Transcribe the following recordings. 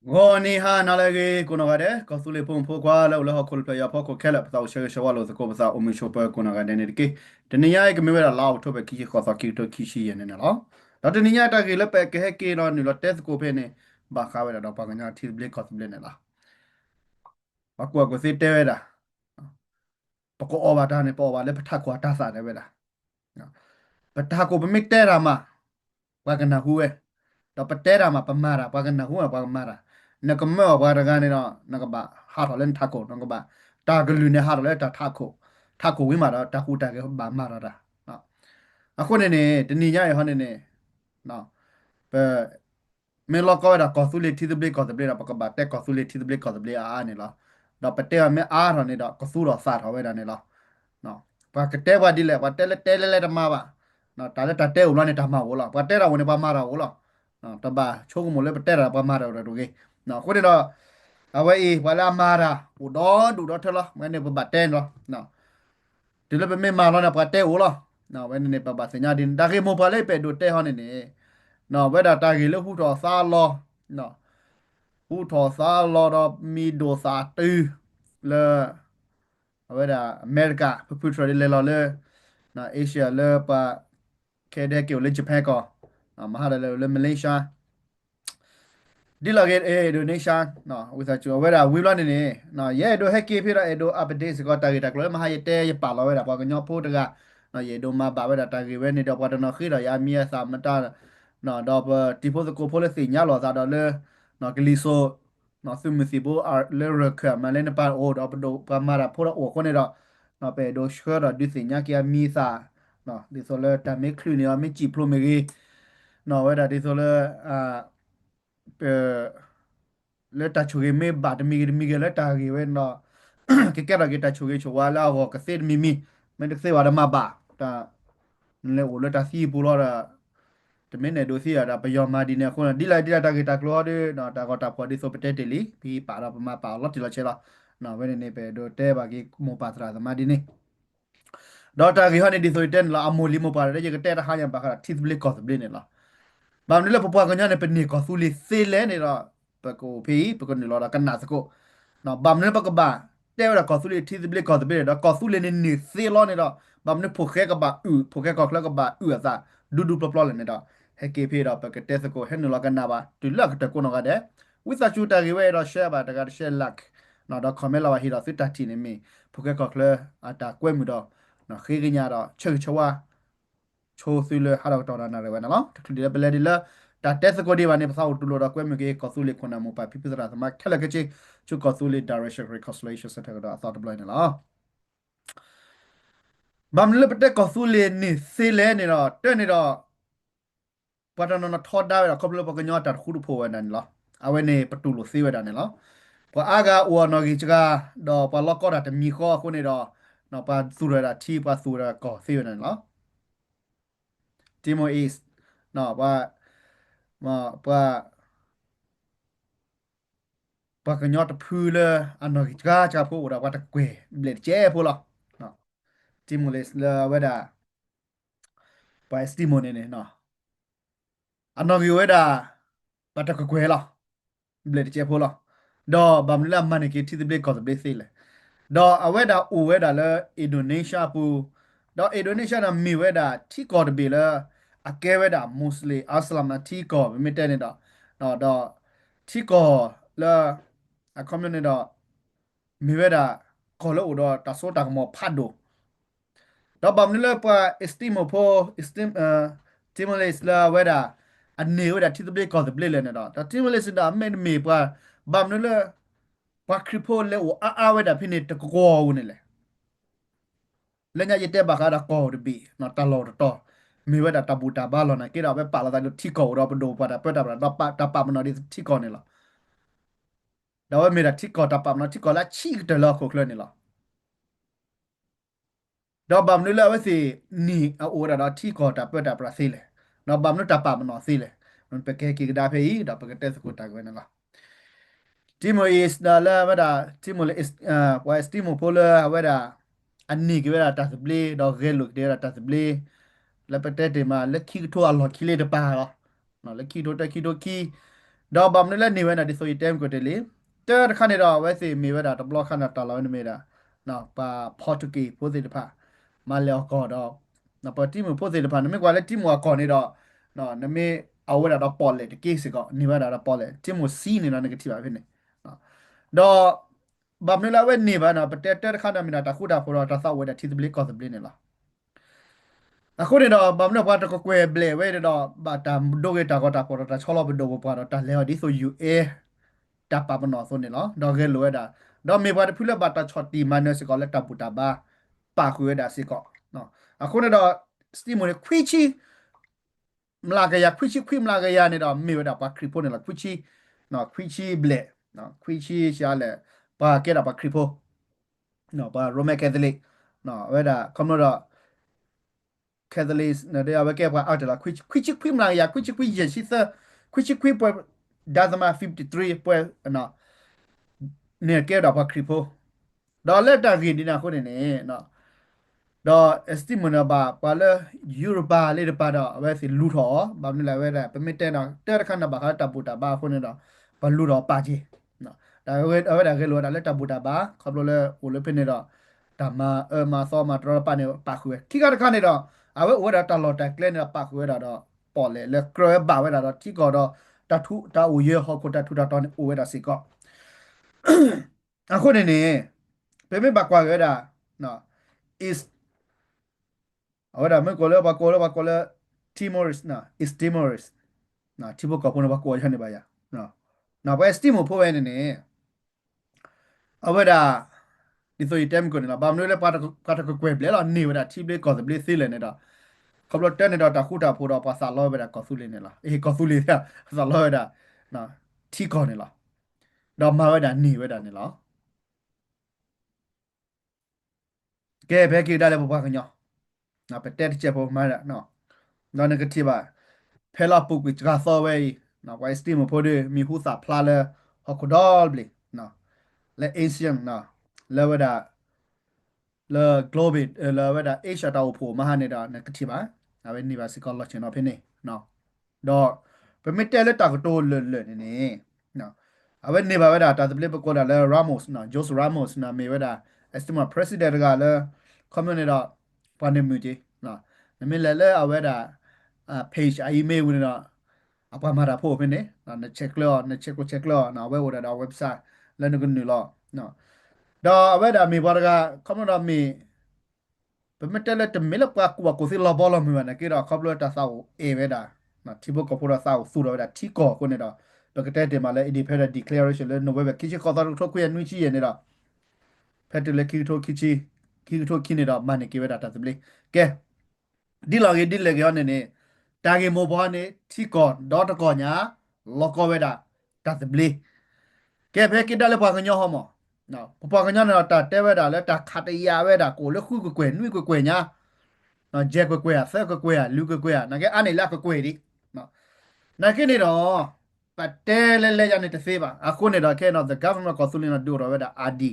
Goni ha nalage kunagade kosule pum pokwa la ula hokul playa poko kela pata ushe shawalo zako basa umi shopa kunagade ne dike teniya ke mewera lao tobe ki khosa ki to kishi yene ne la da teniya ta ke le pe ke ke no ni lo test ko pe ne ba kha wera da pa ganya thi ble kos ble ne la ba kwa ko se te wera poko oba da ne po ba le pata kwa ta sa de wera pata ko be mik te ra ma ba gana huwe da pate ra ma pa mara ba gana huwa ba mara na ka me ba da ga ne no na ka ba ha tho len tha ko na ka ba ta ga lu ne ha tho le ta tha ko wi ma da ta hu ta ke ba ma daအခုနေနေတဏီညရဟနေနေနော်ပဲမေလောကောဒါကောဆူလီတီဒဘလီကောဒဘလီရပကဘာတက်ကောဆူလီတီဒဘလီကောဒဘလီအာနေလားတော့ပတဲမေအာရနေတော့ကဆူတော့စားထားဝဲတာနေလားနော်ဘာကတဲဘာဒီလေဘာတဲလေတဲလေလေတမပါနော်တာလေတတဲဦးလာနေတာမှာဟောလားဘာတဲတာဝင်နေပါမှာတော့ဟောလားနော်တဘာချိုးကမလဲပတဲတာပါမှာတော့တို့ကေနော်ခုနေတော့အဝဲအေးဘာလာမာရာဟိုတော့ဒူတော့ထလားမနေဘာတဲနော်နော်ဒီလိုပဲမေမာလောနေပတဲဦးလားနော်ဝဲနေပဘာစညာdin ဒါကေမောပါလေပဲဒူတဲဟောနေနေနော်ဝဲတာတာကေလို့ဟူတော့စားလောနော်ဟူတော့စားလောတော့မီဒိုစာတူလေဝဲတာအမေရိကဖဖူထရလေလောလေနော်အေရှလေပါခဲတဲ့ကေလေဂျပန်ကောမဟာလေလေမလေးရှား ဒီလာကေအေဒိုနေရှာနော်ဝိစာချူဝဲတာဝီလာနေနေနော်ရဲဒိုဟက်ကေဖိရအေဒိုအပဒေးစကောတာဂီတာကလမဟာယတဲရပါလာဝဲတာပေါ့ကညောဖို့တကနော်ရဲဒိုမှာပါဝဲတာတာဂီဝဲနေတော့ပတ်နော်ခိရယာမီယာစာမတာနော်တော့တီဖို့စကိုဖိုလစီညာလောစာတော့လေနော်ကလီဆိုနော်ဆုမစီဘောအာလေရခမလဲနပါအိုတော့ပဒိုပမာရာဖိုရအိုခုနေတော့နော်ပေဒိုရှောတော့ဒီစညာကီယာမီစာနော်ဒီဆိုလေတမေခလူနေအမေကြည့်ဖလိုမေကြီးနော်ဝဲတာဒီဆိုလေအာleta chuge me bad mi ge leta ge we no ke kera ge ta chuge chwa la ho ka se mi me de se wa da ma ba ta le wo leta si pu lo da te me ne do si ya da pa yo ma di ne ko di la ta ge ta klo de no ta ko ta pho di so pete te li pi pa da pa ma pa lo ti lo che la no we ne pe do te ba ge mo pa tra da ma di ne do ta ge ho ne di so ten la amoli mo pa de ge te ta ha ya ba ka ti ble ko ble ne la บางนี่เราพอกันเนี่ยเป็นนี่ก็สุริเซเลเนี่ยเราปะกูพี่ปะกูนี่เรากันนาสกุเนาะบางนี่ปะกบ้าแต่ว่าก็สุริที่สิบเล็กก็สิบเอ็ดเราก็สุริเนี่ยนี่เซลเนี่ยเราบางนี่ผูกแค่กับบ้าผูกแค่ก็แล้วกับบ้าอะซะดูปลอๆเลยเนี่ยเราให้เกพี่เราปะกเตสกุให้นี่เรากันนาบ้าตุลักตะกูนก็ได้วิสาชูตากีเวเราแชร์บ้าตะการแชร์ลักเนาะเราคอมเมนต์เราว่าฮีเราสิตัดทีนี่มีผูกแค่ก็แล้วอาตากล้วยมือเราเนาะคือกันยาเราเชื่อชัวချိုးဆွေးလဟာတော့တော်နာရဝဲနော်တူဒီဘလက်ဒီလာတာတက်စကိုဒီဘာနေပစာတူလို့တော့ကွဲမြကေကောဆူလီခွန်နာမပါပိပစရာသမခက်လကချေချူကောဆူလီ direction reconciliation စတဲ့ကတော့အသာတပလိုက်နေလားဘာမလဲပတက်ကောဆူလီနေစီလဲနေတော့တဲ့နေတော့ပတနနထောဒါရခေါပလပကညောတာခုဒဖိုဝဲနန်လားအဝဲနေပတူလို့စီဝဲတာနေလားပအာဂါဝနော်ကြီးချကတော့ပလော့ကောတာတမီခေါခုနေတော့နော်ပါဆူရတာတီပါဆူရကောစီဝဲနန်လားတီမိုအစ်နော်ပါมาปะกะญอตะพือเลอันนอกกาจาพูดาว่าตะเกวเบลดเจพูลอเนาะติมูเลสเลเวดาไปสติโมเนเนาะอันนอกอยู่เวดาปะตะกะเกวลอเบลดเจพูลอดอบามลามันกิที่เบลดก็เบลดซิเลดออเวดาอูเวดาเลอินโดนีเซียปูดออินโดนีเซียนะมีเวดาที่กอดเบลอะเกเวดามุสลิมอัสลามนะที่กอไม่เตเนดอเนาะดอที่กอเลอะคอมมูนิดอ มีเวลาขอแล้วอุดรตัดโซตักหมอพัดดูเราบำนี้เลยปะเอสติมพอเอสติมทิมเลสละเวลาอันนี้เวลาที่ตัวเบลก่อนตัวเบลเลยเนี่ยแต่ทิมเลสดาไม่มีปะบำนี้เลยปะคริปโปเลยว่าเวลาพี่เนี่ยตะกอวนี่แหละแล้วเนี่ยยัดเตะบักอะไรกอดบีนอตลอดต่อมีเวลาตาบูตาบ้าลนะกี่เราไปป่าเราแต่ที่กอเราไปดูปะแต่เพื่อแต่เราปะตาปะมันนอดีที่กอนี่แหละเราว่ามีแต่ที่กอตาปะมันที่กอแล้วชี้แต่ละคนเลยนี่แหละ ดอกบำนี่เลยว่าสินี่เอาโอระดอที่กอดเปิดดับประสิเลยดอกบำนี่ตับปามนอสิเลยมันไปแค่กี่กระดาษเพย์ดอกไปกระเตสกุตากไว้นั่นละทีโมอิสดาละว่าดาทีโมเลสว่าสติโมโพลว่าดาอันนี้ก็ว่าตัสบลีดอกเกลุกเดราตัสบลีแล้วประเทศมาเล็กขี้ทั่วหลอดขี้เล่ตปาเหรอเนาะเล็กขี้ทั่วแต่ขี้ทั่วขี้ đó bấm nó lên nhiều na đi soi tem của tele tớ khăn này đó vậy thì mi vậy đó tập lo khăn là tao nói nữa đó nó pa Portuguese positive pa mà leo cò đó nó pa team positive pa nó mới gọi là team của cò này đó nó mớiเอาไว้đó Paulเลยที่สิก็นี่ว่าđó Paul เลย team ซีนี่นะ negative ไปเนี่ยđó bấm nó lên vậyนี่ว่านะประเทศเตอร์ขนาดมีนะตะคูดาพอเราตะสาวไว้ได้ที่ตะบลิกก็ตะบลิเนี่ยละအခုနေတော့ဘာမလို့ဘာတကကွယ်ဘလေဝဲတော့ဘာတာဒိုဂေတာကတာပေါ်တာချောလဘဒိုဘပေါ်တော့တာလေဒီဆိုယူအေတာပါမနော်ဆိုနေနော်တော့ကဲလိုရတာတော့မေဘာတဖူလက်ဘာတာချော့တီမနစကောလက်တာပူတာဘာပါခွေတာစီကောနော်အခုနေတော့စတီမိုနေခွီချီမလာကရခွီချီခွီမလာကရနေတော့မေဝတာပါခရီပိုနေလားခွီချီနော်ခွီချီဘလေနော်ခွီချီရှာလဲဘာကဲတာပါခရီပိုနော်ဘာရိုမဲကက်သလစ်နော်ဝဲတာကမ္နော Catholics นะเดี๋ยวไปแก้ว่าเอาแต่ละคุยมาอย่าคุยเยอะชิเซอร์คุยปวยดาซามา53ปวยเนาะเนี่ยแก้ดอกว่าคริปโปดอลลาร์ตากินดีนะคนนี้เนาะดอเอสติมนะบาปาเลยูโรปาเลปาดอเวสิลูทอบานี่แหละเวละเปมิเตนะเตอร์คันนะบาคาตาบูตาบาคนนี้เนาะปาลูทอปาจีเนาะแต่เวดาเกลัวดาเลตาบูตาบาขับรถเลยโอเลเพนเนดอตามามาซอมาตรอปาเนี่ยปาคุเอที่กันคันเนี่ยดอเอาไว้โอเดาตลอดแต่เกลนปาคุเอดาดอปอเลยแล้วกรอบาเวดาดอที่ก็ดอตาทุตาโอเยฮอโคตาทุตาตอนโอเวดาสิก็อะคนนี้เปมิบากว่าเวดาเนาะ is ahora me colo le Timor's na is Timor's na tipo kapo na ba ko ya ne ba ya na ba estimo po ne ne ahora di so item ko ne la ba no le pa ta ko kwe ble la ni wa da ti ble ko se ble si le ne da ko lo ten ne da ta khu ta pho da pa sa lo ba da ko su le ne la ko su le ya sa lo da na ti ko ne la da ma wa da ni wa da ne la ke be ki da le bo ba ka nya na pe te che po ma da no no negative ba ဖဲလာပုတ်ကကြသောဝဲနော်ဝိုင်စတီမဖို့ဒမီဟူစာဖလာလေဟခုဒေါ်ဘလီနော်လေအေဆီယမ်နော်လေဝဒါလေဂလိုဘစ်လေဝဒါအေရှာတောက်ဖို့မဟာနေတာနကတိပါအဝဲနေပါစီကောလောချင်တော့ဖိနေနော်တော့ပမီတဲလက်တာကတိုးလွတ်လွတ်နေနေနော်အဝဲနေပါဝဲဒါတာတပလစ်ပကောဒါလေရာမို့စ်နော်ဂျိုးစ်ရာမို့စ်နော်မေဝဒါအက်စတီမာပရက်စီဒန့်ကလည်းကွန်မြူနီတော့ပန်နေမြူတီနော်နမီလဲလဲအဝဲဒါpage အီးမေးလ်ဝင်တော့အပမာတာဖို့ဖြစ်နေနော် check လို့ check ကို check လို့နော်ဝဲဝဒါ website လည်းငွန်းလို့နော်တော့အဝဲဒါမေဘာက comment တော့မေပမတက်လက်တမေလပကူကိုစီလောဘောလမြနကေတော့ခေါပလတာဆောက်အေဝဲဒါနော်တီဘကပူရာဆောက်ဆူတော့ဒါတီကောကိုနေတော့ပကတဲ့တယ်မှာလဲ independent declaration လဲ November ကိချခေါ်တော့ထုတ်ခွေနွီချီရနေတော့ဖက်တလက်ခီထိုခီချီခီထိုခီနေတော့မန်နေကေဝဲဒါတာစပလီကဲဒီလော်ဂီဒီလေကောနေနေတာဂေမိုဘောနေတီကောဒေါတကောညာလောကောဝဲတာတာစပလီကဲဖဲကိတလည်းပွားကညောဟောမောနော်ပွားကညောနော်တာတဲဝဲတာလဲတာခတ်တရဝဲတာကိုလခုကွယ်နွိကွယ်ညာနော်ဂျက်ကွယ်ဆဲကွယ်လူကွယ်နာကဲအနေလက်ကွယ်ဒီနော်နာကိနေတော့ပတ်တဲလဲရနေတသေးပါအခုနေတော့ကဲနော် the government ကိုသူလင်းတော့ဒူရောဝဲတာအာဒီ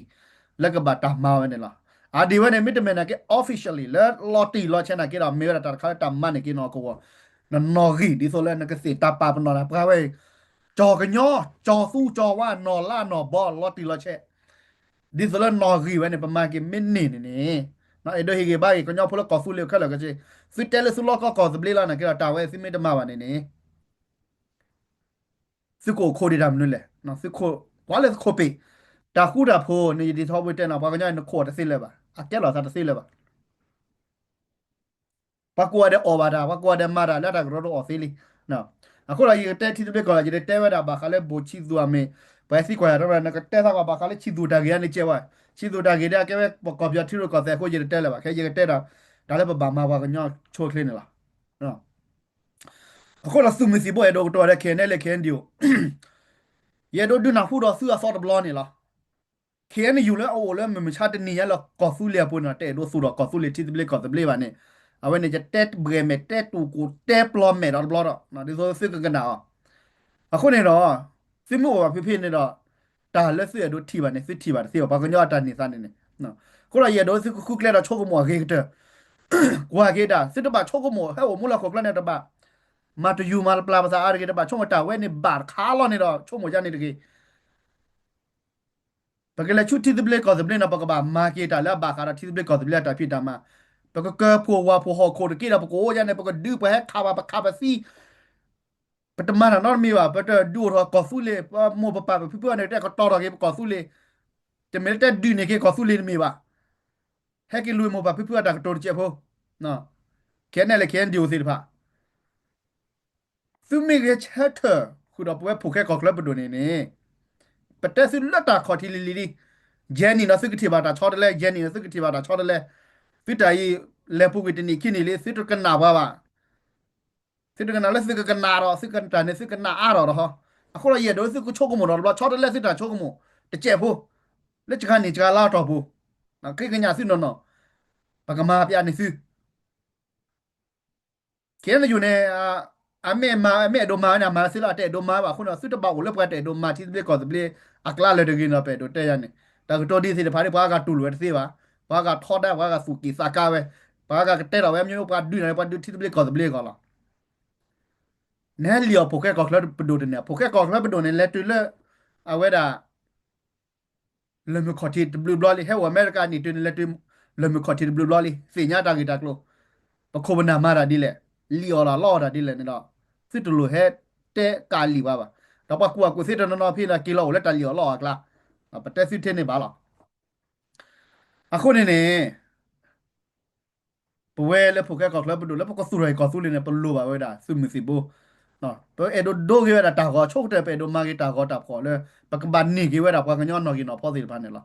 လက်ကဘာတာမာဝဲနေလားအာဒီဝဲနေမိတမနာကဲ officially လဲလော်တီလော်ချနာကဲတော့မေရတာခါတာမန်နေကဲနော်ကိုနော်ဂီဒီဆိုလဲနကစီတာပါပနော်လာပဝဲจอกันย่อจอสู้จอว่านอล่านอบอลลอตีลอเชดิสเลนอกีไว้ในประมาณกี่มินนี่นี่นะไอโดยเฮเกบ้าก็ย่อพลกอฟูเลียวก็เลยก็จะฟิตเตลสุลก็กอสเบลล่านะก็ตาไว้ซิไม่ได้มาวันนี้ซิโกโคดิดามนู่นแหละนะซิโคว่าเลยโคปีตาคูดาโพนี่ดีทอปเตนะปากกันย่อนโคตรซิเลยป่ะอะแกหรอซาตซิเลยป่ะปากกัวเดออบาดาปากกัวเดมาดาแล้วตากรถออซิลินะအခုလာရတဲ့တီတူကလာရတဲ့ဝဲတာဘာခလဲဘိုချီသူအမေပဲစီကွာရတော့နကတဲ့သာဘာခလဲချီသူတာကြီးနေချဲဝါချီသူတာကြီးတဲ့ကဲကော်ပြတီရကောတဲ့ကိုရတဲ့လဲပါခဲရတဲ့တာဒါလည်းဘာမှာဘာကညချိုးခလင်းလားနော်အခုလာစုမစီဘောရတော့တော်ရခဲနဲ့လေခဲဒီယိုရတော့ဒုနာဖူတော့ဆူအဆော့တဘလောနေလားခဲနေယူလဲအိုလဲမချတဲ့နေရလောကောဆူလေပွနာတဲ့တို့ဆူတော့ကောဆူလေတီတဘလေကောတဘလေပါနေအဝဲနေကျတက်ဘရမေတက်တူကိုတက်ပလောမေတော့ဘလောတော့နော်ဒီဆိုစစ်ကကနာအခုနေတော့စစ်မှုပါဖြစ်နေတော့တာလက်စစ်ရတို့ထိပါနေစစ်ထိပါစစ်ဘာကညောတာနေစနေနော်ခုရရတော့စစ်ခုကလက်တော့ချုပ်ကမောခေတဲ့ကွာခေတာစစ်တပါချုပ်ကမောဟဲ့မူလာခေါကလနဲ့တပါ มาตัวยูมาปลาภาษาอะไรกันบ้างช่วงตาเว้นนี่บาดขาล้อนี่ดอกช่วงหมดจานนี่ตะกี้ปะก็เลยชุดที่ตะเบลก็ตะเบลนะปะก็บ่ามาเกตาแล้วบาคาราที่ตะเบลก็ตะเบลตาพี่ตามาปะก็เกอพัวว่าพัวหอโคตะกี้เราปะก็โอ้ยเนี่ยปะก็ดื้อไปให้คาบาปะคาบาซีปะตะมาน่ะนอนมีว่าปะตะดูรอกอสุเลปะโมปะปะพี่เพื่อนเนี่ยแต่ก็ตอรอเกกอสุเลแต่เมลแต่ดื้อเนี่ยเกกอสุเลมีว่าให้กินลุยโมปะพี่เพื่อนตะก็ตอรเจ็บพอเนาะแค่นั้นแหละแค่ดิวสิพะซึ่งมีเรชเตอร์คุณเอาไปผูกแค่กอกแล้วไปดูนี่ ปะเตสิลตาขอทีลิลิเจนี่นะสึกที่บาตาชอดเลยเจนี่นะสึกที่บาตาชอดเลยฟิตายเลปุกิตนี่คินี่เลยสิตกันนาบ้าสิตกันนาเลยสิกันนารอสิกันตาเนี่ยสิกันนาอารอรอฮะอะคนละเยอะด้วยสิกูโชกมุนรอชอดเลยสิตาโชกมุte che phu le chika ni chika la to phu na ke kanya si no no pa ka ma pya ni si ke na yu ne a me do ma na ma si la te do ma ba khu no su to ba ko le pa te do ma ti ble ko ble akla le de gi no pe do te ya ni ta ko to di si de pha de ba ka tu lu de si ba ba ka tho da ba ka su ki sa ka we ba ka te ro we myo pa du na pa du ti ble ko ble ko la ne li o po ke ko kla do de ne po ke ko kla do ne le tu le a we da le me ko ti ble blo li he wa america ni tu le tu le me ko ti ble blo li si nya ta gi ta klo ปะโคบนามาราดิแหละลีออลาลอดาดิแหละนี่ดอกซิตุลูเฮเตกาลีบ้าดอกปะกูซิตนนอพี่นะกิโลและตาลีออลอกละปะเตซิเทนี่บาลออะคนนี่ปเวเลผูกแกกอกแล้วปะดูแล้วปะก็สุไรกอสุลิเนี่ยปะลูบาเวดาซึมิสิโบเนาะปะเอโดโดกิเวดาตาก็โชคเตเปโดมากิตาก็ตาขอเลยปะกบันนี่กิเวดาปะกะย้อนนอกินอพอสิพันเนี่ยละ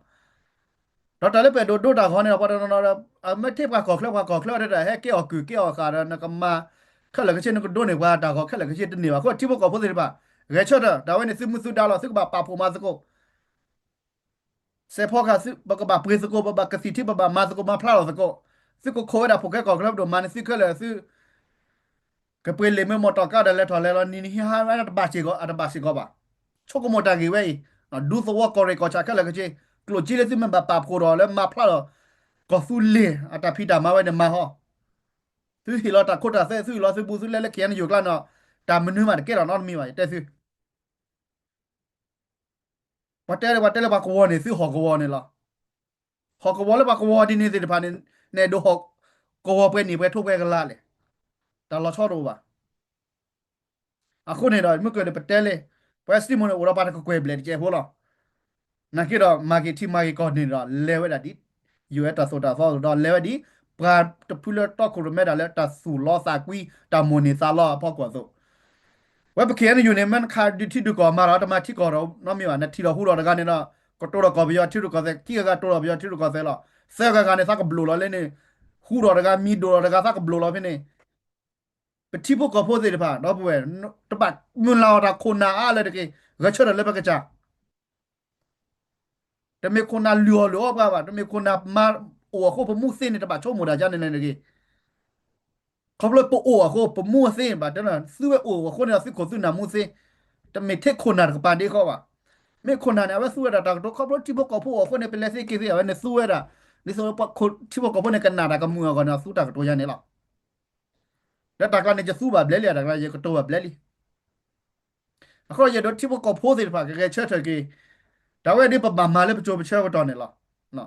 đó ta lấy về đồ ta khó này là nó mấy thiết qua cọc đây là hết cái ở cả nó cầm mà khá là cái chuyện nó đồ này qua ta khó khá là cái chuyện này mà có tiếp có gì ba cái chỗ đó đó này xin mua đào là sức bà phụ mà sức cô sẽ phô cả sức bà bươi sức cô bà cái gì bà mà sức cô mà phao sức cô sức cô khối đã phụ cái cọc đồ mà sức cái là sức cái bươi lấy mấy một trò cao đây là thằng là nhìn hai mấy bà chỉ có bà cho có một đằng gì vậy nó đủ số qua coi coi chắc cái là cái gì cái chỉ là sức mình bà phụ rồi là mà phao có su lì à ta phi ta ma vậy mà ho su hi lo ta ko ta se su lo su bu su le le kian yu kla no ta menu ma ke ro no mi wa te su wa te le ba ko wo ne su ho ko wo ne la ho ko wo le ba ko wo di ni de pa ne do ho ko wo pe ni pe thu pe ka la le ta lo cho do ba a ko ne do mu ko de pe te le pa sti mo ne ora pa ko kwe ble je ho lo na ki do ma ki ti ma ki ko ni do le we da di yu eta so ta so do le we di pra to pu le to ko me da le ta su lo sa kwi ta mo ni sa lo po ko so ว่าไปเขียนอยู่ในมันคาดิที่ดูก่อนมาเราจะมาที่ก่อนเราน้องมีว่านาทีเราหูเราในการนี้เนาะก็ตัวเราก่อนไปยอดที่ดูก่อนเสร็จที่ก็ตัวเราไปยอดที่ดูก่อนเสร็จแล้วเสร็จก็การนี้สักบลูเราเล่นนี่หูเราในการมีดูเราในการสักบลูเราพี่นี่ไปที่พวกก็พูดสิผ่านเราไปตบัดมือเราตะคนนาอะไรตะกี้ก็เชื่อเลยไปกันจ้าแต่มีคนนาเลือหรือว่าแบบแต่มีคนนามาโอ้โหผมมุ่งเส้นในตบัดโชว์หมดอาจารย์ในตะกี้เขาเลยปโอ้โหผมมุ่งเส้นแบบนั้นซื้อไปโอ้โหคนเนี่ยซื้อคนซื้อนามุ่งเส้นแต่ไม่เทคคนนากับปานดีเขาว่ะ me kona ne aba suweda ta to kobro tipo ko po ko ne pele se ke aba ne suweda ni so pa ko tipo ko ne kana da ka mu ko na su ta to ya ne la da ta ka ne je su ba ble le da ka je ko to ba ble li a ko je do tipo ko po se pa ke che che ke da we ni pa ba ma le pa cho pa che ko to ne la no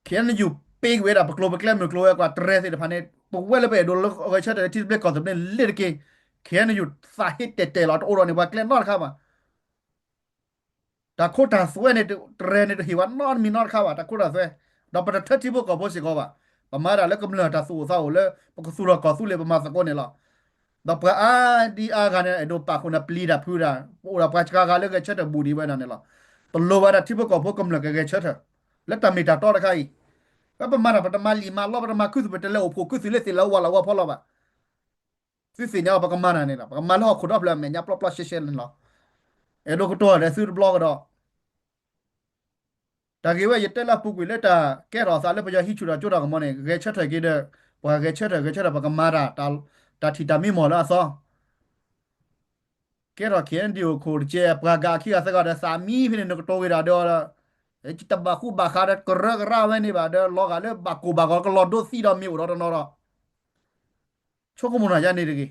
ke ne ju pe we da pa klo pa klem klo ya kwa tre se da pa ne po we le pe do lo ko che te ti ble ko ne le ke ne ju sa hit te la to ro ne ba klem no ka ma ตาโคตรสวยในเทรนในหิวันนอนมีนอนข้าวตาโคตรสวยเราไปทัดที่พวกกับพวกสิกว่าประมาณแล้วก็เมื่อตาสู้เศร้าเลยปกสู้เราก็สู้เลยประมาณสักคนเนี่ยหรอเราไปดีกันเนี่ยดูปากคนปลีดพูดอ่ะโอ้เราไปจักรกันเลยก็เชิดบูดีไว้นั่นเนี่ยหรอตลอดว่าที่พวกกับพวกกำลังก็เชิดแล้วตามีตาต่อได้ใครก็ประมาณประมาณลีมาล้อประมาณคือสุดเป็นเล่าผูกคือสิเล่สิแล้วว่าเราว่าพอเราแบบสิสิเนี่ยประมาณนั้นเนี่ยประมาณเราคนรอบแล้วเนี่ยปลอดเชนเลยหรอเออดูก็ตัวเนี่ยซื้อบล็อกก็ได้ ตาเกว่ายึดแต่ละปุกวิเลตาแกรอสาเลปยาฮิชุระจุระกมอนี่เกชัดเถกิเดปะเกชัดปะกมาราตาทิตามิมอลาซอแกรอเขียนดิโอโคดเจปะกาคิอาสกาดสามีพินนกโตเวดาดอลเอจิตบะคูบาคาดกระกราเวนี่บาเดลอกาเลบากูบากก็ลอดโดซีดอมิอุรอดนอรชกมุนาจานี่ดิ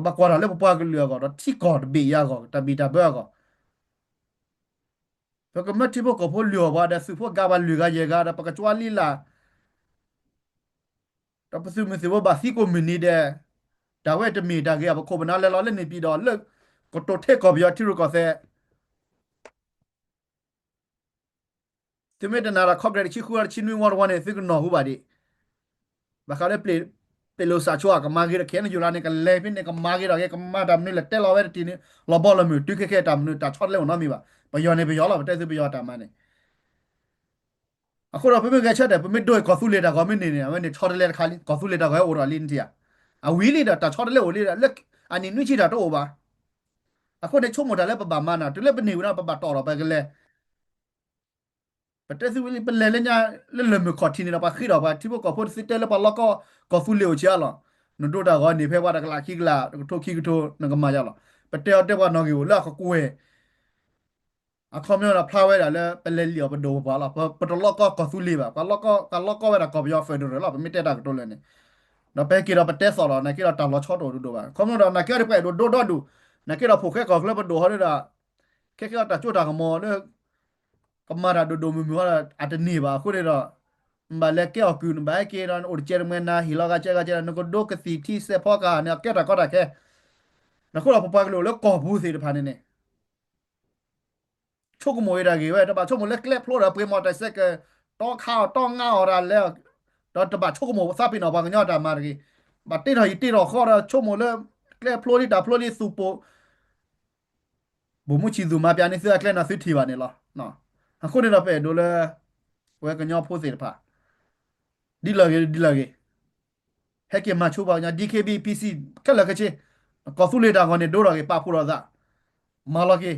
ก็บกว่าเราเรื่องปว่ากันเรือก่อนที่ก่อนบียาก่อนแต่บีตาเบ้อก่อนแล้วก็เมื่อที่พวกก็พูดเรือว่าแต่สิพวกกาบันเรือกันเยอะกันแต่ปกติว่าลีลาแต่พอสิมันสิว่าบาสิโกมินีเดแต่ว่าจะมีแต่เกี่ยวกับโควิดนั่นแล้วเราเล่นในปีดอนเลิกก็ตัวเทคกับยอดที่รู้ก็เสียที่ไม่ได้นาราครอบเรียนชิคุอาชินุวันวันเนี่ยสิกนอหูบาดีบางครั้งเนี่ยเปโลซาชัวกับมาเกอร์เขียนอยู่ร้านเนี่ยก็เล่นเนี่ยก็มาเกอร์เนี่ยก็มาดำนี่แหละแต่เราเวทีนี้เราบอลเราไม่ตุ้ยแค่ดำนี่แต่ช็อตเร็วน้อมีบ่ะไปย้อนเนี่ยไปย้อนเราไปเตะซื้อไปย้อนตามมาเนี่ย အခုတော့ပြပြကချက်တယ်ပြမတို့ကော်ဆူလေတာကောမင်းနေနေမင်းချော်တယ်လေခါလီကော်ဆူလေတာကောအိုရလင်းတီယာအဝီလီတာချော်တယ်လေအိုလီတာလက်အနီနွိချီတာတော့ဘာအခုနေချုံမတာလဲပပမနာတူလဲပနေဝနာပပတော်တော့ပဲကလေးပတက်စီဝီလီပလဲလဲညာလဲလဲမခေါ်တီနေတာပါခိတော့ပါတိဘကောဖို့စစ်တဲလဲပါလောကောဆူလေကိုချာလောနတို့တာကောနေဖဲပါတကလာခိကလာထိုခိကထိုနကမရလောပတဲတဲ့ပါနော်ကီကိုလာခကွဲအခါမျိုးလာဖလာဝဲတာလဲပလဲလီပဒိုပါလားပတလောကောဆူလေပါကလောကောဝဲတာကောပြောဖဲဒိုရလားပမီတက်တာကတော့လဲနေ nó bé kia nó bé test rồi này kia nó tao nó chót rồi đúng không không nó này kia nó bé đồ đồ đồ đủ này kia nó phụ cái còn cái đồ hết rồi đó cái ta chỗ ta cái mò nữa cái mà là đồ đồ mình mua là ăn được nhiều bà khu đây đó mà lấy cái ở kyun bé kia nó ở trên men na hila cái chơi nó có đồ cái gì thì sẽ phá cả này cái ta có cái nó khu là phụ cái đồ nó có bù gì được phản này chúc mồi ra cái vậy đó bà chúc mồi lấy cái floor là bề mặt tại sẽ cái to khao to ngao raแล้วđó bà chúc mồi sao bị nó bằng nhau ra mà cái bà tít rồi tít rồi khó ra chúc mồi lấy cái Florida super บุมุชิซูมาပြနေစကလနာစစ်တီပါနေလားနော်အခုနေတော့ပဲဒိုလဲဝဲကညောဖို့စီတဖာဒီလာကေဟက်ကမချိုးပါညာ DKB PC ကလကချေကောဆူလေတာကနေဒိုရကေပါဖူရဇာမာလကေ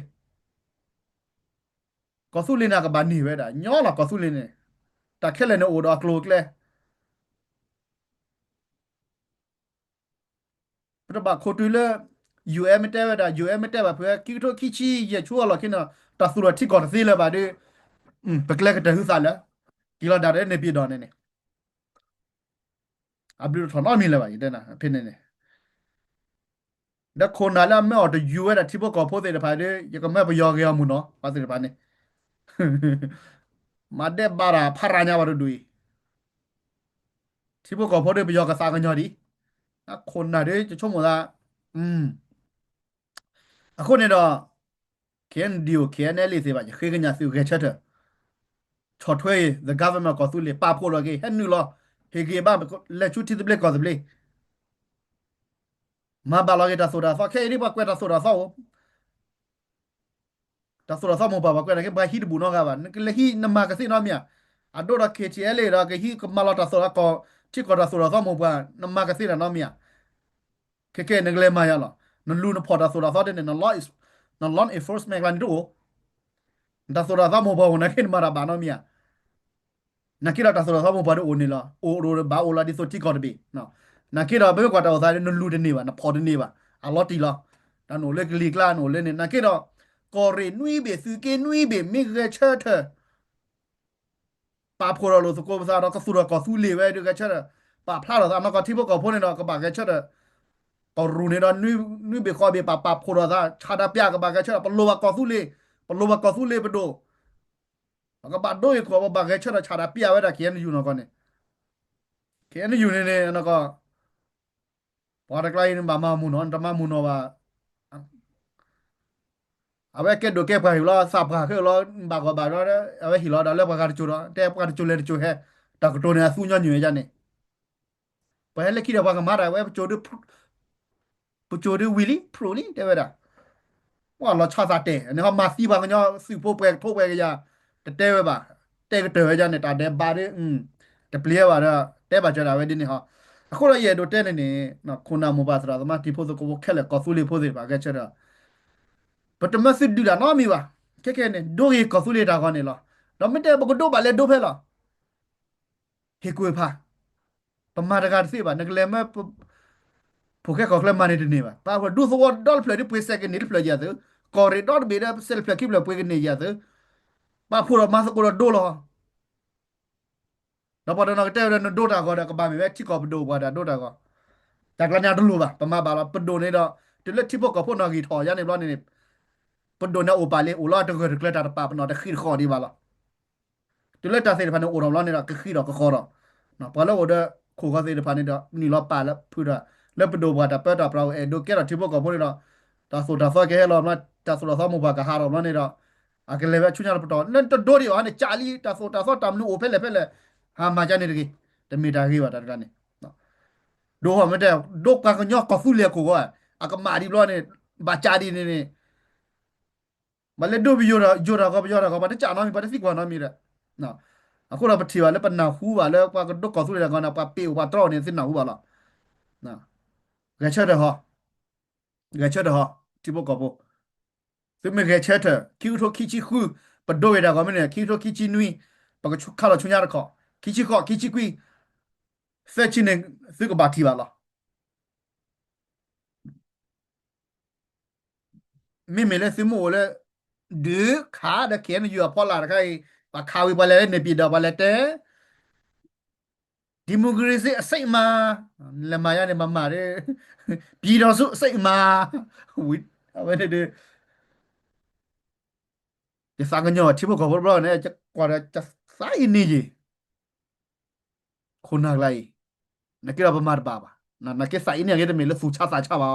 ကောဆူလေနာကဘာနေဝဲတာညောလာကောဆူလေနေတာခက်လဲနေအိုတော့ကလိုကလဲပြတော့ခိုတူလဲ UM တဲဝဲတာ UM တဲပါဖဲကီတိုခီချီရချိုးလာခိနာတာဆူရတိကောစီလဲပါဒီပကလကတဟူစားလဲကီလာဒါရဲနေပြတော့နေအဘလူထော်နော်မီလဲပါဒီတဲ့နာဖိနေနေဒါခိုနာလာမဲအော်တယူရတာတိဘကောဖိုးတဲ့ဖာဒီရကမဲဘယောကရမှုနော်ပါတဲ့ဖာနေမတ်တဲ့ဘာရာဖာရာညာဘာတို့ဒူတိဘကောဖိုးတဲ့ဘယောကစားကညော်ဒီအခုနာတဲ့ချုံမလားအခုနေတော့ကန်ဒီယိုကန်နယ်လေးစေပါခေကညာစုခဲချက်တဲ့ချော်ထွဲ the government ကောသူလေပါဖို့လောကေဟဲ့နူလောဟေကေဘာလက်ချူတီတဘလက်ကောတဘလေမဘာလောကေတာဆိုတာဖခဲရီပါကွက်တာဆိုတာဆောတာဆိုတာဆောမဘာကွက်တာကေဘာဟီဒဘူနောကဘာကလေဟီနမကစီနောမြအဒိုရကေချဲလေရာကေဟီကမလာတာဆိုတာကောချီကောတာဆိုတာဆောမဘာနမကစီရနောမြကေနဂလေမာယာလောနလူနဖော်တာဆိုတာဆောတဲ့နလော is နလော enforcement ကလန်ဒိုဒါဆိုတာဆောမဘာဝနကေမာရာဘာနောမြnakira ta sora samu padu onila o ro ba ola di so ti ko de bi no nakira be kwa ta sa no lu de ni ba na pho de ni ba a lot ti la ta no le kli kla no le ni nakira ko re nui be su ke nui be mi ge che the pa pho ro lo so ko sa ro ka su ro ko su le we de ge che pa phla ro sa ma ko ti bo ko pho ni no ka ba ge che de ko ru ni do nui be ko be pa pho ro sa cha da pya ka ba ge che pa lo ba ko su le pa lo ba ko su le ba do ကဘာဒိုရကောဘာကဲချရာချာပြဝဲတာကဲနယူနော်ကောနေကဲနယူနေနေနော်ကောဘာတကလိုက်နေဘာမမူနော်တမမူနော်ဘာအဝဲကဲဒိုကဲဖာဟီလာစပ်ခါခဲလောဘာကဘာတော့အဝဲဟီလာဒါလဲဘာကချူတော့တဲဘာကချူလဲချူဟဲတကတိုနေဆူညညွေကြနေဘယ်လက်ခိရဘာကမာရဝဲချူဒပချူဒဝီလီပရိုလီတဲဝဲတာว่าเราชาซาเตะเนี่ยเขามาซีบางเนาะสิโปแปกโทแปกยาแต่เว้บ่แต่ก็เตอจาเนี่ยตาเดบาดิแต่เปลี่ยว่าแต่บาจาเวดินี่ฮะအခုတော့ရဲ့တို့တဲ့နေနော်ခုနာမဘာစရာသမားဒီဖို့ကိုခက်လက်ကောဆူလေးဖို့စီပါကချက်တော့ဘတ်မစစ်ဒူလာနော်မီပါကဲနေဒိုရီကောဆူလေးတာကနေလားတော့မတဲ့ဘကဒိုပါလေဒိုဖဲလားဟေကွေဖာပမာတကစီပါငကလေမဖို့ကဲကောကလမနေနေပါပါဒူဆိုဒေါ်ဖလက်ဒီပွေစကနေဖလက်ရတဲ့ကော်ရီဒေါ်ဘေးဆယ်ဖလက်ကိဘလပွေကနေရတဲ့ပါဖို့တော့မစကိုဒိုလောတော့ပေါ်တော့တဲ့ဒိုတာကောကဘာမီပဲချီကောဘဒိုကွာဒိုတာကော จากละนาดูลูป่ะประมาณบาละปดโดนเนี่ยเดี๋ยวเล็กที่พวกกับพวกนอกีทอยันในร้อนนี่ปดโดนเนี่ยโอปาเลโอลอดตะเกิดเกลือตาปาปนอตะขี้คอดีบาละ ตัวเลือกตาเสด็จพันธุ์โอรอมล้อนี่ละก็ขี้ดอกก็คอดอกเนาะพอแล้วโอเดอคู่เขาเสด็จพันธุ์นี่ดอกนี่ล้อปลาแล้วพูดว่าแล้วไปดูว่าแต่เปิดดอกเราดูแก่เราที่พวกกับพวกนี้ดอกตาสุดตาฟ้าแก่เราเนาะตาสุดตาฟ้ามุบากะฮารอมล้อนี่ดอกอากิเลเวชุนยาลปตอนั่นตัวโดดิวอันนี้จารีตาสุดตาฟ้าตามนูโอเพลเพลฮามาจานี่ดิแต่มีดากีว่าตากันนี่เนาะดูว่าไม่ได้ดูกันก็ยอกก็ฟูเลียกูก็อากมาดีล้อนี่บาจาดีนี่มาเลยดูวิโยระโยระก็โยระก็มาได้จานอมีปฏิสิกว่าน้อมีระเนาะအခုတော့ပထီပါလဲပနာဟူပါလဲကွာကတော့ကောဆူရကောနာပပေဝါတော့နေစင်နာဟူပါလားနော်ဂချက်တဲ့ဟောဂချက်တဲ့ဟောတိဘကောဘောသမေဂချက်တဲ့ကျူထိုခီချီခူပဒိုရတာကမင်းခီထိုခီချီနွီပကချုခါလချုံရခေါခီချီခေါခီချီကွီဖက်ချင်းနေသကဘာတီပါလားမေမေလဲစမိုလဲဒီခါတဲ့ကဲနယူအပေါ်လာတဲ့ခိုင်ပခါဝီပါလဲနေပြည်တော်ပါလဲတဲ့ ဒီမိုကရေစီအစိတ်အမာလက်မရနေမမတဲ့ပြည်တော်စုအစိတ်အမာဝိအဝဲတဲ့ဒီစာကညောတိဖို့ခေါ်ဘရနဲ့ကွာတဲ့စာအင်းကြီးခုနကလိုက်နကိရပမာဘာဘာနကစာအင်းရဲ့တဲ့မေလဖူချစာချပါ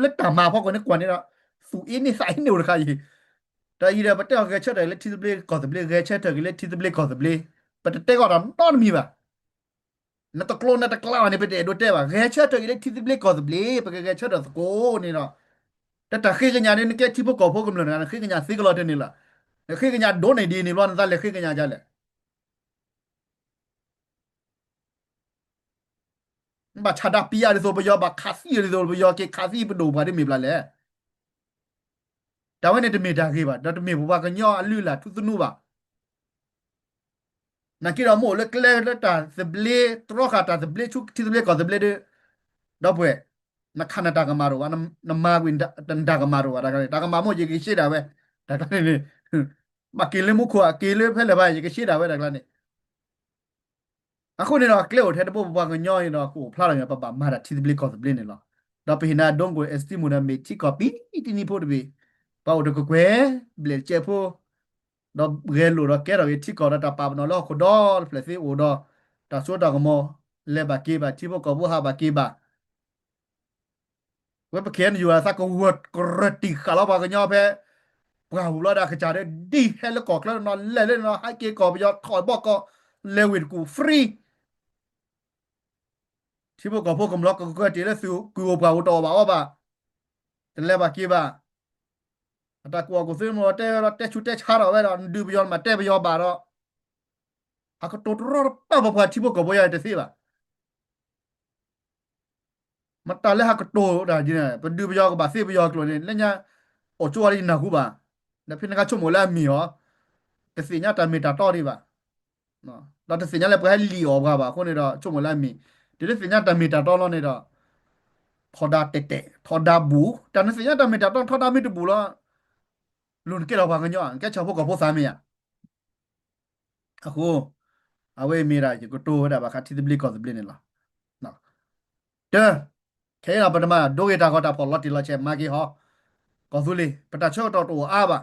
လက်တမာဖောက်ကနေကွာနေတော့ဖူအင်းနေစာအင်းနေရခါကြီးတာကြီးတဲ့ပတ်တော့ကချက်တယ်လက်တီစပလေးကောစပလေးကချက်တယ်လက်တီစပလေးကောစပလေးပတ်တဲ့ကတော့တော့မီပါနတကလောနတကလာနေပတဲ့ဒိုတဲပါခဲချက်တယ်လက်တီစပလေးကောစပလေးပကခဲချက်တော့ကိုနေတော့တတခေကညာနေကတိဖို့ကောဖို့ကမလို့နာခေကညာစီကလောတဲ့နေလားခေကညာဒိုနေဒီနေလောနတလေခေကညာကြလေဘာချာဒပီယာရီဆိုဘယောဘာခါစီရီဆိုဘယောကေခါစီဘဒိုဘာဒီမေပလာလေတာဝဲနေတမေတာခေပါတမေဘဘာကညောအလူလာသူသနုပါနာကီရမိုလေကလေလက်တာဇဘလေထရခတာဇဘလေချုတိဇဘလေကောဇဘလေတော့ပွဲနခနတာကမာရောနမဝင်းတန်တာကမာရောဒါကတာကမာမိုရေကြီးရှိတာပဲဒါကလည်းမကီလေမှုခွာကီလေဖဲလေပါရေကြီးရှိတာပဲဒါကလည်းအခုနေတော့ကလေကိုထဲတပုတ်ဘကညောရင်တော့ကိုဖလာတယ်ပပမာတာတီဇဘလေကောဇဘလေနေလားတော့ပိနာဒုံကိုအစတီမူနာမေချီကောပီတီနီဖို့တပြီပေါ့တကွယ်ဘလေချေဖို့တော့ရဲလို့တော့ကဲတော့တိကောတာပါမနော်လို့ခဒေါ်ဖလက်စီအိုတော့တဆိုးတော့ကမောလေဘကေဘာတိဖို့ကောဘူးဟာဘကေဘာဝက်ပခဲနယူအစကောဝတ်ကရတိခလာဘာကညောပဲပကဘူးလာတာခကြတဲ့ဒီဟဲလကောကလနော်လဲလဲနော်ဟိုက်ကေကောပြောထော်ဘော့ကောလေဝစ်ကူဖရီတိဖို့ကောဖို့ကမလောကကတေလဲစုကူဘာဝတော်ပါဘာတလဲဘာကေဘာအတကွာကိုစမောတဲရတဲချူတဲချာရဝဲတော့ဒူဘယောမတဲဘယောပါတော့အခတိုတော်ပပပတိဖို့ကောဘရတဲ့စီပါမတလဲဟာကတိုဒါကြီးနေပဒူဘယောကပါစေဘယောကလို့နေလက်ညာအိုချွာရီနာခုပါနဖိနကချုံမလာမီယောတစီညာတမီတာတော်ဒီပါနော်တော့တစီညာလည်းပဲလီယောပါခုနေတော့ချုံမလာမီဒီတစီညာတမီတာတော်လို့နေတော့ထော်ဒါတက်တက်ထော်ဒါဘူးတနစီညာတမီတာတော်ထော်ဒါမီတဘူးလားลุนเกเราพังกันย่อแกชอบพวกกับพวกสามีอ่ะအခုအဝေးမိရာကြီးကိုတိုးရတာပါခါတီတဘလီကောစဘလင်းလားနော်တဲခဲရပဒမဒိုရတာကောတာပေါ်လော်တီလာချေမာဂီဟောကောစုလီပတချောတော်တိုအားပါ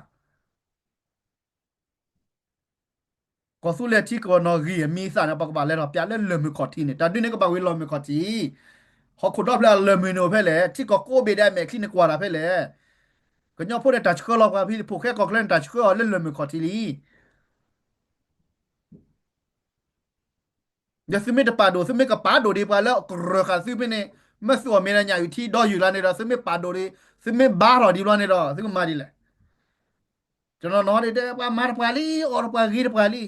ကောစုလေတီကောနော်ဂီမီစာနပကပါလဲတော့ပြလဲလမခေါတီနေတာဒီနေကပါဝေးလမခေါတီဟောခုတော့ပြလမနိုဖဲလေတီကောကိုဘေဒဲမဲခိနကွာလာဖဲလေကညောဖို့တဲ့တချကောလောက်ပါပြီဖိုခဲကောကလန်တချကောလဲလမခေါတီလီยาซึเมตปาโดซึเมกปาโดดีปาแล้วกรคาซึเมเนมะสัวเมนะญาอยู่ที่ดออยู่ลาเนดอซึเมปาโดดีซึเมบารอดีลาเนดอซึมาดีแหละကျွန်တော်နော်တဲ့ပါမာပါလီအော်ပါဂီပါလီ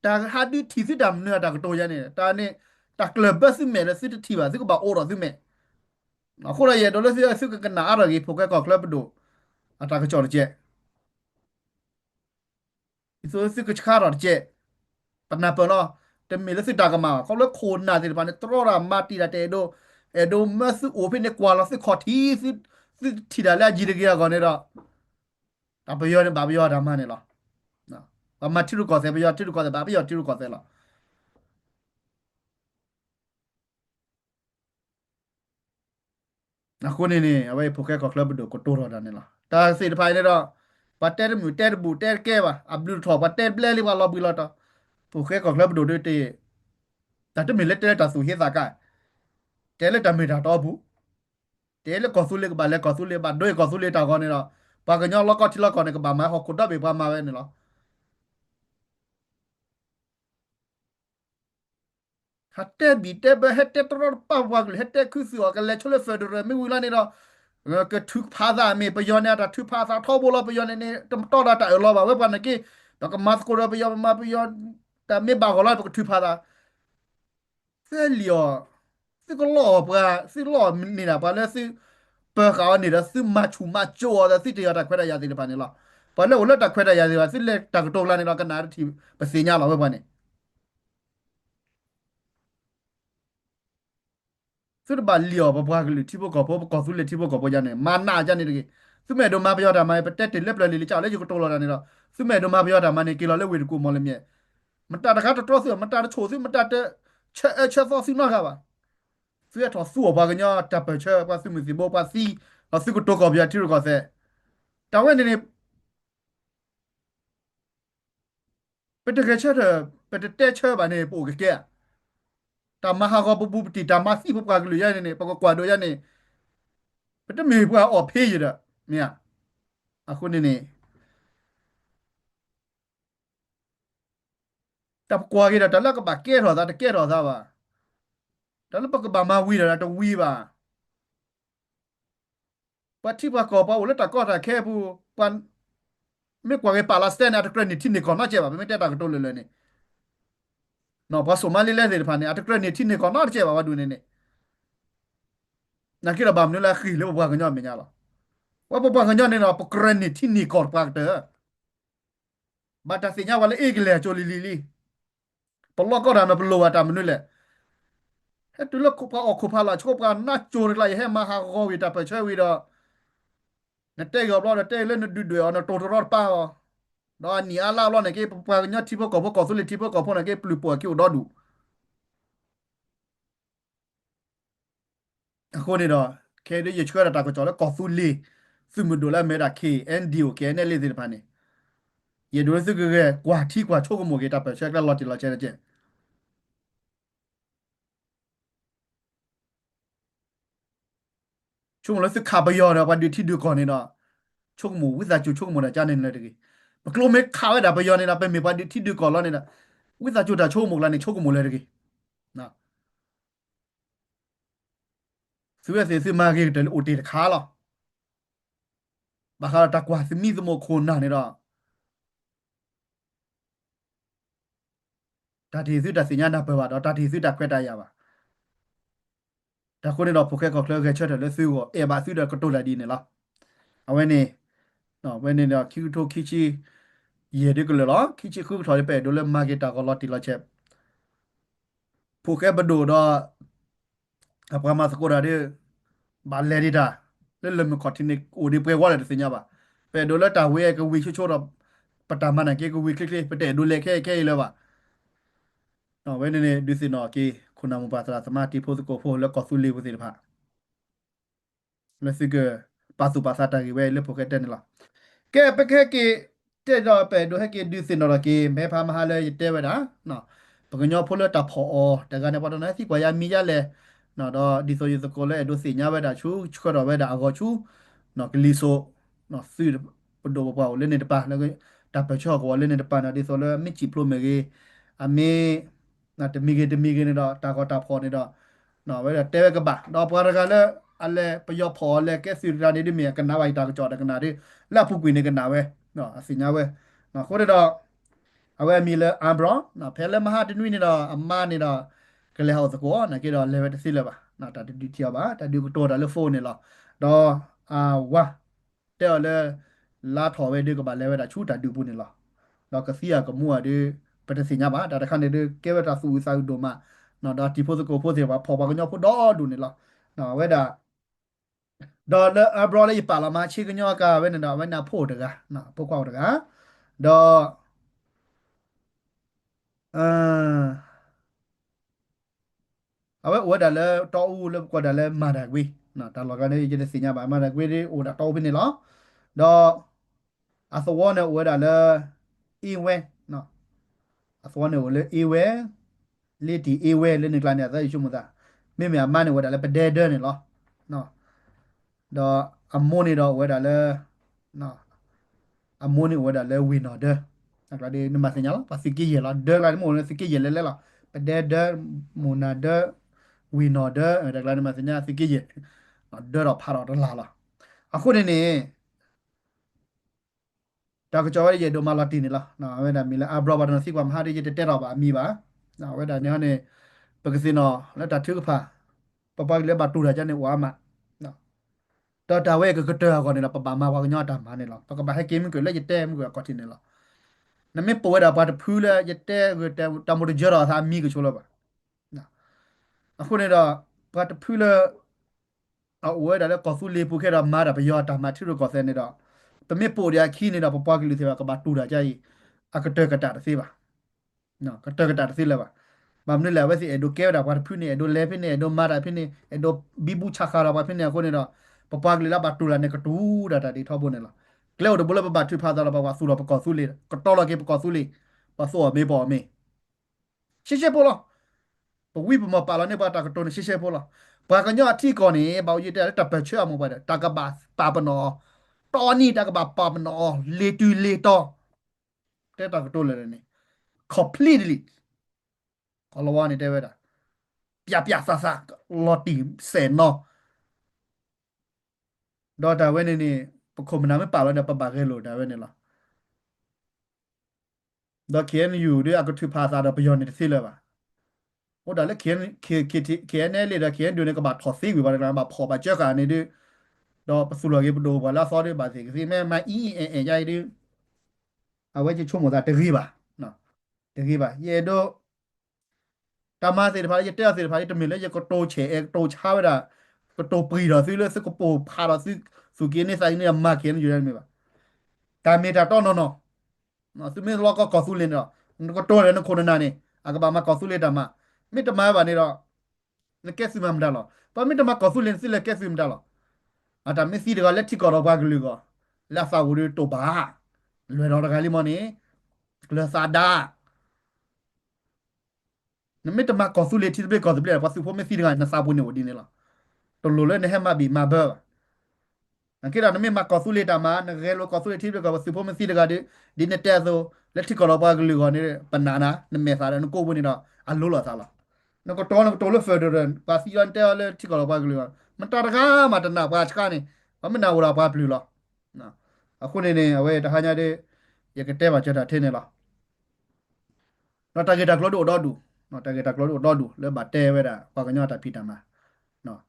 တာဟာဒီတီစစ်ဒမ်နေတာကတော့ရနေတာနေတာကလပ်ဘတ်စမဲစစ်တီပါစစ်ကပါအော်ရစစ်မဲအခုရရဒေါ်လာစစ်ကကနာရကြီးဖိုကကကလပ်ဒိုအတာကချော်ကျဲဒီဆိုစစ်ကချခါရကျဲပနာပလောတမီလစစ်တာကမှာเขาเลยโคนนาสิปานตรอรามาตีดาเตโดเอโดมัสโอเพนกวาลสิขอทีสิทีดาละจีรกียก่อนเนี่ยတော့တဘယောနဲ့ဘာဘယောဓမ္မနဲ့လားနော်ဘာမတိရုကောစေဘယောတိရုကောစေဘာဘယောတိရုကောစေလား အခုနေနေအဝေးဖိုကက်ကောကလပ်ဒိုကိုတိုရော်ဒါနေလားတာစီတဖိုင်နေတော့ပတ်တဲမြူတဲဘူတဲကဲပါအဘလူထောပတ်တဲပလဲလီပါလော်ဘီလော်တာဖိုကက်ကောကလပ်ဒိုတေတေတာတမီလက်တဲတာဆူဟေဇာကတဲလက်တမီတာတော့ဘူးတဲလက်ကောဆူလေကဘာလက်ကောဆူလေဘာဒွေကောဆူလေတာကောနေတော့ပါကညောလောကတိလောကောနေကဘာမဟောကုဒဘေဘာမဝဲနေလားဟတ်တဲဘီတဲဘဟက်တဲတရောပါဝါကလဟက်တဲခုစီဝကလက်ချလေဖက်ဒရယ်မီဝီလာနေတော့ကထုဖာသာမေပယောနေတာထုဖာသာထောဘောလပယောနေတမတော်တာလောပါဝဲပါနကေတော့ကမတ်ကိုရပယောမပယောတမေဘာကောလာပကထုဖာသာဆဲလျောစကလောပါစလောနေတာပါလဲစပကာနေတာစမချူမချိုတာစစ်တရတာခွဲရရသေးတယ်ပါနေလားပါလဲဝလတာခွဲရရသေးပါစစ်လက်တကတော်လာနေတော့ကနာတီပစညာလာဝဲပါနေစွတ်ပါလျော်ဘဘွားကလေးတိဘကောဘကောဆုလေတိဘကောဘကြနေမာနာကြနေတကေစွမဲတို့မပြောတာမပတက်တယ်လက်ပလလေးကြောက်လေကိုတော်လာနေတော့စွမဲတို့မပြောတာမနေကီလော်လေဝေကူမော်လေမြဲမတတကားတော်ဆိုမတတချိုစီမတတချက်သောစီနာကပါစွရတော်ဆူဘာကညာတပ်ပချေပါစုမစီဘောပါစီအစုကိုတော့ကောပြတိရကောဆဲတဝဲနေနေပတကချက်ပတတက်ချပါနေပိုကကဲတမဟာကပပူတီတမစီပပကလူရနေပကကွာတို့ရနေပတမေပွားအော်ဖေးရတဲ့မြတ်အခုနေနေတပ်ကွာကြတာတလကဘာကဲရောသားတကဲရောသားပါတလပကဘာမဝီရတာတဝီပါปัจจุบันก็พอวันละตะก็ตะแค่ผู้ปันไม่กว่าไอ้ปาเลสไตน์อะตะเกรนี่ที่นี่ก่อนน่าเจ็บอ่ะไม่ได้ตะกตัวเลยนี่เนาะพอโซมาลีเลเดพันเนี่ยอะตะเกรนี่ที่นี่ก่อนน่าเจ็บอ่ะว่าดูเนี่ยนักกีฬาบาปนี่แหละขี้เลยบ่ว่ากันย้อนไม่ยากหรอกว่าบ่ว่ากันย้อนเนี่ยเนาะปะเกรนี่ที่นี่ก่อนปากเด้อบาตาสิญญาว่าเลยเอกเลยโจลิลิลิปะลอก็ดานะปะโลอะตามนู่นแหละเฮ้ตุลคุปะออกคุปะละชกปะน่าโจรละให้มาหาโควิดตะไปช่วยวิดนะเตะกับรอนะเตะเล่นดูด้วยอ่ะนะโตรอดป้าอ่ะดอนี่อาลาลอเนี่ยเกปะญาติพวกก็สุลิที่พวกก็พวกน่ะเกปลุปัวคิวดอดูအခုနေတော့ခဲရရချွဲတာကိုကြော်လဲကော်ဖူလီစုမဒိုလာမဲတာ KNDO ကနေလေးဒီဖာနေရေဒိုစုကကကွာထီကွာချိုကမိုကေတာပဲချက်ကလော်တီလော်ချဲတဲ့ချုံလဲစခါဘယောတော့ဘာဒီတီဒူကောနေတော့ချိုကမိုဝိဇာချူချိုကမိုတာဂျာနေလေတကေဘကလိုမဲခါဝဲတာဘယောနေတာပဲမေဘာဒီတီဒူကောလောနေတာဝိဇာချူတာချိုမိုလာနေချိုကမိုလေတကေနော်သူရစေစမာကေတယ်အိုတေခါလောဘာခါတာကွာစမီဇမိုခိုနာနေတော့ဒါတီစုတာစညာနာပဲပါတော့ဒါတီစုတာခွက်တာရပါဒါခုနေတော့ပိုကက်ကောကလကချက်တယ်လဲစုကိုအေဘာစုတာကတိုလာဒီနေလားအဝဲနေနော်ဝဲနေတော့ Q2 Kichi ရေဒီကလလော Kichi ခုထော်ရပဲဒိုလဲမာကက်တာကလော်တီလာချက်ပိုကက်ဘဒိုတော့အပကမစကိုရာဒီဘာလဲဒီတာလဲလဲမခေါတင်နေအိုဒီပွဲဝါလဲစညာပါပဲဒိုလဲတာဝဲကဝီချိုချိုတော့ပတာမနာကေကဝီကလစ်ကလစ်ပတဲ့ဒိုလဲခဲလဲပါနော်ဝဲနေနေဒီစင်တော့ကေခုနမပါသလားသမာတီဖို့စကိုဖို့လဲကောဆူလီဝစီတဖာလဲစကပါစုပါစာတာကြီးဝဲလဲပိုကက်တဲ့နေလားကဲပကဲကေတဲ့တော့ပဲဒိုဟဲကေဒီစင်တော့ကေမဲဖာမဟာလဲတဲ့ဝဲတာနော်ပကညောဖိုလတာဖောအောတကနေပါတော့နေစီကွာရမီရလဲနော်တော့ဒီဆိုရစကိုလဲဒိုစညာဝဲတာချူချခတော့ဝဲတာအကောချူနော်ကလီဆိုနော်စီပဒိုပါလဲနေတပါလဲတာပချောကောလဲနေတပါနော်ဒီဆိုလဲမစ်ချီပလိုမေကေအမေနော်တမီကေနေတော့တာကောတာဖော်နေတော့နော်ဝဲတဲဝဲကပါတော့ပွားရကလဲအလဲပယောဖော်လဲကဲစီရာနေဒီမြေကနာဝိုက်တာကြောတကနာဒီလာဖုကွေနေကနာဝဲနော်အစညာဝဲနော်ခိုးတော့အဝဲမီလဲအမ်ဘရောနော်ဖဲလဲမဟာတနွိနေတော့အမနေတော့ကလေးဟောက်စကောနော်ကေတော့လဲဝဲတစီလဲပါနော်တာဒီတီပါတာဒီကိုတော်တာလဲဖုန်းနေလားတော့အာဝါတဲ့လဲလာထော်ဝဲဒီကပါလဲဝဲတာချူတာဒူပူနေလားတော့ကစီယာကမူအဒီပတစညာပါတာတခါနေဒီကဲဝဲတာဆူဆာဒိုမာနော်ဒါတီဖို့စကိုဖို့စီပါဖော်ပါကညောဖို့တော့ဒူနေလားနော်ဝဲတာဒေါ်လာအဘရလေးပါလာမချီကညောကဝဲနေတာဝဲနာဖို့တကနော်ပုတ်ကောက်တကတော့အာအဝဲဝဲတာလဲတောဦးလဲကွာတာလဲမာတာကွေး နော်ဒါလောကနေရတဲ့စညာပါမှာကွေးဒီဟိုတာတော့ပြနေလားတော့အသဝနဲ့ဝဲတာလဲအီဝဲနော်အသဝနဲ့ဝဲလေအီဝဲလေတီအီဝဲလေနေကလာနေသားရှုမသားမေမြမနဲ့ဝဲတာလဲပဒဲဒဲနေလားနော်တော့အမိုးနေတော့ဝဲတာလဲနော်အမိုးနေဝဲတာလဲဝီနော်ဒဲကလာဒီနမစညာလားပစီကီရလားဒဲလာမိုးနေစကီရလဲလဲလားပဒဲဒဲမိုနာဒဲဝီနော်ဒဲကလာနမစညာစကီရဒဲတော့ဖာတော့လာလားအခုနေနေ တာကကြောရဲ့ဒိုမာလာတင်လာနော်ဝဲဒါမီလာအဘရဘာဒနစီကွာမဟာဒီတဲ့တဲ့တော့ပါအမီပါနော်ဝဲဒါညနေပကစီနော်လက်တာထုကဖာပပကလေးဘာတူတာကြနေဝါမနော်တော်တာဝဲကကတဲ့ကောနေလာပပမာဝါညတာမနေလာပကဘာဟဲကင်းကိုလက်ရတဲ့မကိုကောတင်နေလာနမေပေါ်ဒါပါတဖူးလာရတဲ့ကတတမတို့ကြရသာမီကချိုလာပါနော်အခုနေတော့ပါတဖူးလာအဝဲဒါလည်းကောဆူလေးပူခဲ့တော့မာတာပယောတာမထီရကောဆဲနေတော့တမေပေါ်ရခီနေတာပပကလေးသေးကဘာတူတာကြိုင်အကတဲ့ကတာသေးပါနော်ကတဲ့ကတာသေးလာပါမမနလာဝစီအဒိုကဲတာဘာဖုနေအဒိုလဲဖိနေအဒိုမာတာဖိနေအဒိုဘီဘူချခါရာဘာဖိနေကိုနေတော့ပပကလေးလာဘာတူလာနေကတူတာတာဒီထောက်ဖို့နေလားကလဲတော့ဘလဘဘာထွဖာတာလာဘာဆူတော့ပကောဆူလေးကတော့လာကေပကောဆူလေးပစောမေပေါ်မေရှေရှေပေါ်လားပဝိပမပါလာနေပါတာကတော့ရှေရှေပေါ်လားဘာကညအထီကောနေဘောက်ရတဲ့တပ်ပချောမပါတာကဘာပါပနောတော်နီတကဘာပါပနောလေတူလေတော့တဲ့တာကတော့လေနေ completely ကလောဝနေတဲ့ဝဲတာပြပြဆဆလော်တီဆယ်နော်ဒေါ်တာဝဲနေနေပခုမနာမပါလို့တဲ့ပပခဲလို့ဒါဝဲနေလားဒေါ်ခင်ယူတဲ့အခုထဖာသာတော့ပြောနေသိလဲပါဟိုဒါလည်းခင်ခင်နဲ့လေဒါခင်ဒူနေကဘာထော်စီဝပါလားဘာဖော်ပါချက်ကနေဒီတော့ပစုလကေဘဒိုဘာလာစောတဲ့ပါစီစီမဲမအီအဲရိုက်ဒီအဝဲချချုံမတာတကြီးပါနော်တကြီးပါရေတော့တမစေတဖာရတဲ့စေတဖာတမင်လေရကတိုချေတိုချာဝဒါကတိုပရီတော့စီလေစကပိုဖာတော့စီစုကင်းနေဆိုင်နေမှာခင်ယူရမယ်ပါတာမီတာတော့နော်နော်သူမင်းလောကကောဆူလင်းတော့ကိုတော်လည်းခုနနာနေအကဘာမကောဆူလေတမမိတမဘာနေတော့နကက်စီမမ်ဒါလောပမိတမကောဆူလင်းစီလကက်စီမမ်ဒါလောအတာမစီတကလက်တီကောတော့ဘာဂလူကောလာဖာဝရတိုဘာလွယ်တော့တကလေးမနေလဆာဒါနမိတမကောဆူလေတီဘေကောဆူလေပါစဖို့မစီတကနစာဘူးနေဝဒီနေလားတော်လိုလဲနေဟမဘီမဘာနကိရနမေမကောဆူလေတာမနဂဲလိုကောဆူလေတီဘေကောစဖို့မစီတကဒီနေတဲ့ဆိုလက်တီကောတော့ဘာဂလူကောနေပနာနာနမေစာရနကိုဘူးနေတော့အလိုလာစားလားနကတော်တော်လို့ဖက်ဒရယ်ပါစီယန်တဲလေတီကောတော့ဘာဂလူကောမတရကားမတနာဘာချကနေဘာမနာဝရာဘာဘလူလားနော်အခုနေနေအဝဲတခါညာတဲ့ရကတဲမှာချက်တာထင်းနေလားနော်တာဂက်တာကလောဒိုတော့ဒူနော်တာဂက်တာကလောဒိုတော့ဒူလဲဘာတဲဝဲတာပါကညတာဖီတမှာနော်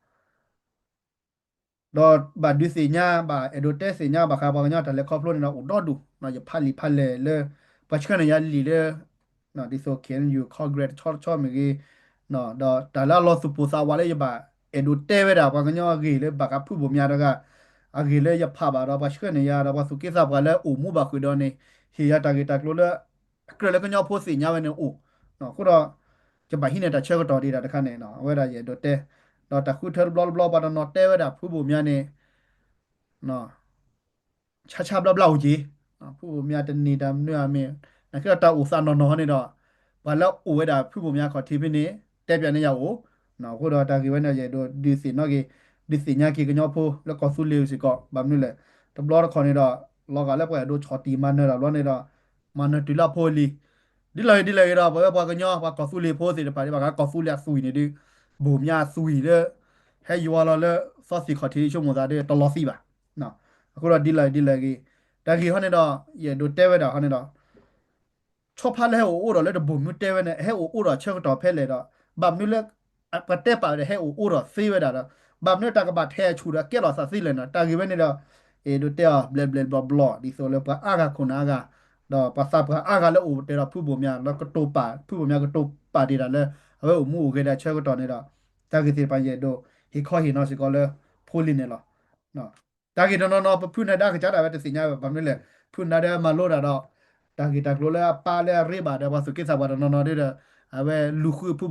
do ba du se nya ba edo te se nya ba kha ba nya ta le khop lo na u do du na ye phali phale le pa chka na ya li le na di so ken you call great chor chor me gi no do ta la lo su pu sa wa le ye ba edo te we da ba nya gi le ba ka phu bo mya da ga a gi le ya pha ba do ba chka na ya da ba su ke sa ba le u mu ba khu do ne he ya ta gi ta klo le kre le ka nya pho se nya we ne u no ko do จะไปที่เนี่ยแต่เชื่อก็ต่อดีแต่ขั้นเนี่ยเนาะเวลาอย่าโดดเตะเราแต่คู่เธอบล็อบล็อบปานนอเตะเวลาผู้บุญญาเนี่ยเนาะชาชาบล็อบเล่าจีผู้บุญญาจะนี่ดำเนื้อเมียนั่นคือตาอุสานนอเนี่ยเนาะวันแล้วอูเวลาผู้บุญญาขอทีพี่นี้แต่เปลี่ยนเนี่ยโอ้เนาะก็เราตากี่วันเนี่ยอย่าโดดดีสิเนาะกี่ดีสิเนี่ยกี่กันยอผู้แล้วก็สู้เร็วสิก็แบบนี้แหละแต่บล็อกคนเนี่ยเราเราก็แล้วก็โดนช็อตตีมันเนี่ยเราล้วนเนี่ยเรามันเนี่ยตีละโพลี di lai ra ba ga nya ba ko su le pho se de pa ba ga ko su le su ni de bo mya su yi de he yu la le so si kho thi chu mo da de to lo si ba no aku ra di lai gi ta gi ho ne do ye do te we da ho ne do ชอบพาแล้วโอ้เราเลยบุ๋มมือเต้ไว้เนี่ยให้โอ้เราเชื่อต่อเพลเลยดอกบัมนี่เลยประเทศป่าเลยให้โอ้เราซีไว้ดอกบัมเนี่ยตากระบาดแท้ชูแล้วเกี่ยวเราสัตว์ซีเลยนะตากี่ไว้เนี่ยเราดูเต้าเบลเบลบลบลดิโซเลยปะอากาคนอากาดอกภาษาปะอากาแล้วโอ้เดี๋ยวเราพูดบ่มีแล้วก็โตป่าพูดบ่มีก็โตป่าดีแล้วเลยเอาไว้โอ้มูก็ได้เชื่อก็ต่อเนี่ยดอกตากี่สิไปเยดูฮิข้อหินเอาสิก็เลยพูดลินเนี่ยหรอเนาะตากี่นอนๆพูดในด้านก็จะได้ไว้แต่สิ่งนี้แบบนี้เลยพูดในด้านมาโลดอ่ะ တာဂီတာကလိုလာပါလဲရေဘာဒါဘာစုကိစားဘာနော်နော်တဲ့အဲဝဲလူခုဖူ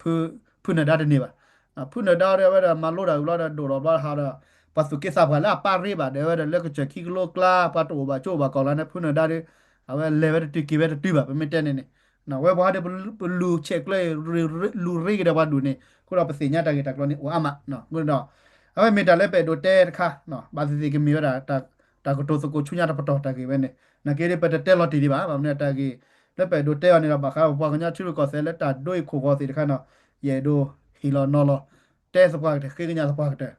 ဖူဖူနဒါတဲ့နေပါ fu na da re wa ma lo da lo da do ro ba ha da pa su ke sa ba la pa re ba de wa le ko che ki lo kla pa to ba cho ba ko la ne fu na da re a wa le wa ti ki wa ti ba me te ne ne na we ba de lu che kle lu re da ba du ne ko da pa se nya ta ke ta ko ne wa ma no ko da a we me da le pe do te kha no ba si ke mi wa da ta ko to so ko chu nya da pa to ta ke we ne na ke re pe te lo ti di ba ba ne ta ke le pe do te ne da ba kha ba ka nya chu ko se le ta do ko ko si de kha no ye do hi lo no lo တဲစပွားတဲ့ခေကညာစပွားတဲ့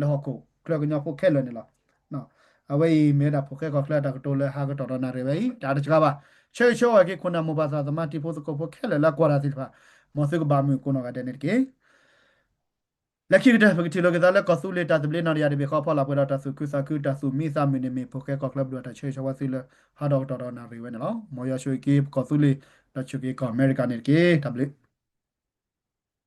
လောကိုကလကညာဖို့ခဲလနေလားနော်အဝေးမဲတာဖို့ခဲကကလတာကတိုလဲဟာကတော်တော်နာရပဲဒါတချကပါချေချောကေခုနမဘာသာသမတိဖို့ကိုဖို့ခဲလလာကွာရာတိဖာမောစကဘာမီကိုနောကတဲ့နေကေလက်ခိတဲ့ပကတိလောကဒါလကဆူလေတာတဘလနာရရဘေခေါဖလာပရတာစုကုစကုတဆူမိစာမီနေမီဖို့ခဲကကလဘလတာချေချောဝစီလဟာတော်တော်နာရပဲနော်မောရရွှေကေကဆူလေတချကေကအမေရိကန်နေကေတဘလ